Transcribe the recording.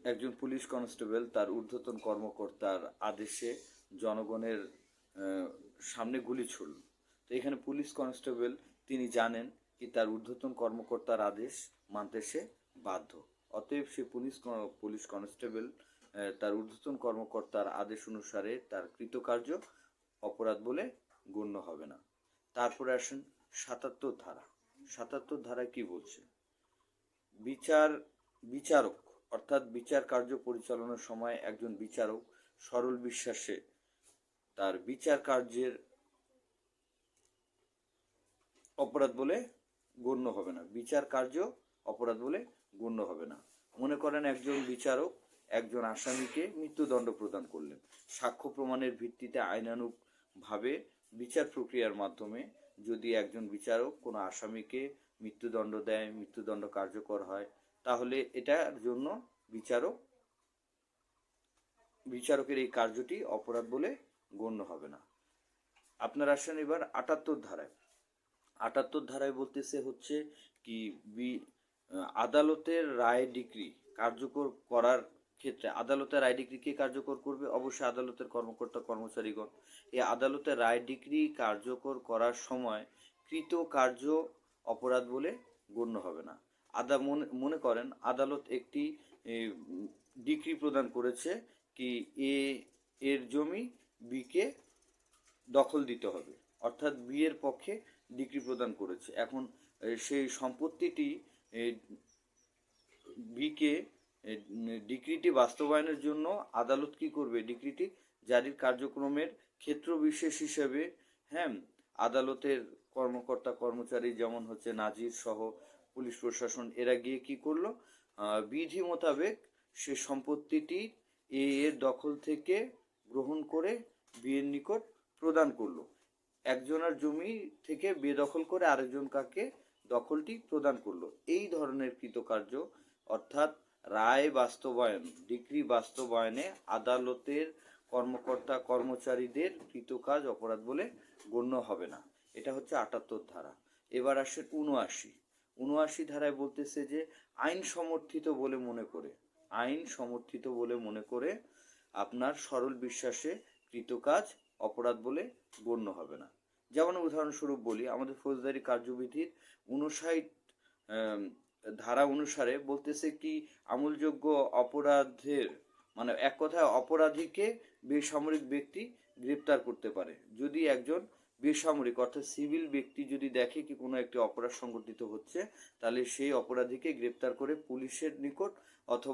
একজন police constable তার ঊর্ধ্বতন কর্মকর্তার আদেশে জনগণের সামনে গুলি ছুড়ল। তো এখানে পুলিশ কনস্টেবল তিনি জানেন কি তার ঊর্ধ্বতন কর্মকর্তার আদেশ মানতে সে বাধ্য। অতএব সে পুলিশ কনস্টেবল তার ঊর্ধ্বতন কর্মকর্তার আদেশ অনুসারে তার কৃতকার্য অপরাধ বলে গণ্য হবে না। তারপরে আসেন ৭৭ ধারা। ৭৭ ধারা কি বলছে? বিচারক অর্থাৎ বিচার কার্য পরিচালনার সময় একজন বিচারক সরল বিশ্বাসে তার বিচার কার্যের অপরাধ বলে গণ্য হবে না। বিচার কার্য অপরাধ বলে গণ্য হবে না। মনে করেন একজন বিচারক একজন আসামিকে মৃত্যুদণ্ড প্রদান করলেন। সাক্ষ্য প্রমাণের ভিত্তিতে আইনানুগভাবে বিচার প্রক্রিয়ার মাধ্যমে যদি একজন বিচারক কোনো আসামিকে মৃত্যুদণ্ড দেয়, মৃত্যুদণ্ড কার্যকর হয়, তাহলে এটার জন্য বিচারকের এই কার্যটি অপরাধ বলে গণ্য হবে না। আপনারা আসেন এবার ৭৮ ধারায়। ৭৮ ধারায় বলতেছে হচ্ছে কি আদালতের রায় ডিক্রি কার্যকর করার ক্ষেত্রে আদালতের রায় ডিক্রি কে কার্যকর করবে? অবশ্যই আদালতের কর্মকর্তা কর্মচারীগণ। এই আদালতের রায় ডিক্রি কার্যকর করার সময় কৃত কার্য অপরাধ বলে গণ্য হবে না। মনে করেন আদালত একটি ডিক্রি প্রদান করেছে কি এর জমি বিকে দখল দিতে হবে, অর্থাৎ বিয়ের পক্ষে ডিক্রি প্রদান করেছে। এখন সেই সম্পত্তিটি বিকে ডিক্রিটি বাস্তবায়নের জন্য আদালত কি করবে? ডিক্রিটি জারির কার্যক্রমের ক্ষেত্র বিশেষ হিসেবে আদালতের কর্মকর্তা কর্মচারী যেমন হচ্ছে নাজির সহ পুলিশ প্রশাসন এরা গিয়ে কি করলো? বিধি মোতাবেক সে সম্পত্তিটি এর দখল থেকে গ্রহণ করে বিয়ের নিকট প্রদান করলো। একজনের জমি থেকে বেদখল করে আরেকজন কাকে দখলটি প্রদান করলো। এই ধরনের কৃতকার্য অর্থাৎ রায় বাস্তবায়ন, ডিক্রি বাস্তবায়নে আদালতের কর্মকর্তা কর্মচারীদের কৃতকাজ অপরাধ বলে গণ্য হবে না। এটা হচ্ছে ৭৮ ধারা। এবার আসে ৭৯। ৭৯ ধারায় বলতেছে যে আইন সমর্থিত বলে মনে করে আপনার সরল বিশ্বাসে কৃতকাজ অপরাধ বলে গণ্য হবে না। যেমন উদাহরণস্বরূপ বলি, আমাদের ফৌজদারি কার্যবিধির ৫৯ ধারা অনুসারে বলতেছে কি আমলযোগ্য অপরাধের মানে এক কথায় অপরাধীকে বেসামরিক ব্যক্তি গ্রেপ্তার করতে পারে। যদি একজন বেসামরিক অর্থাৎ সিভিল ব্যক্তি যদি দেখে কি কোনো একটি অপরাধ সংঘটিত হচ্ছে, তাহলে সেই অপরাধীকে গ্রেপ্তার করে পুলিশের নিকট অথবা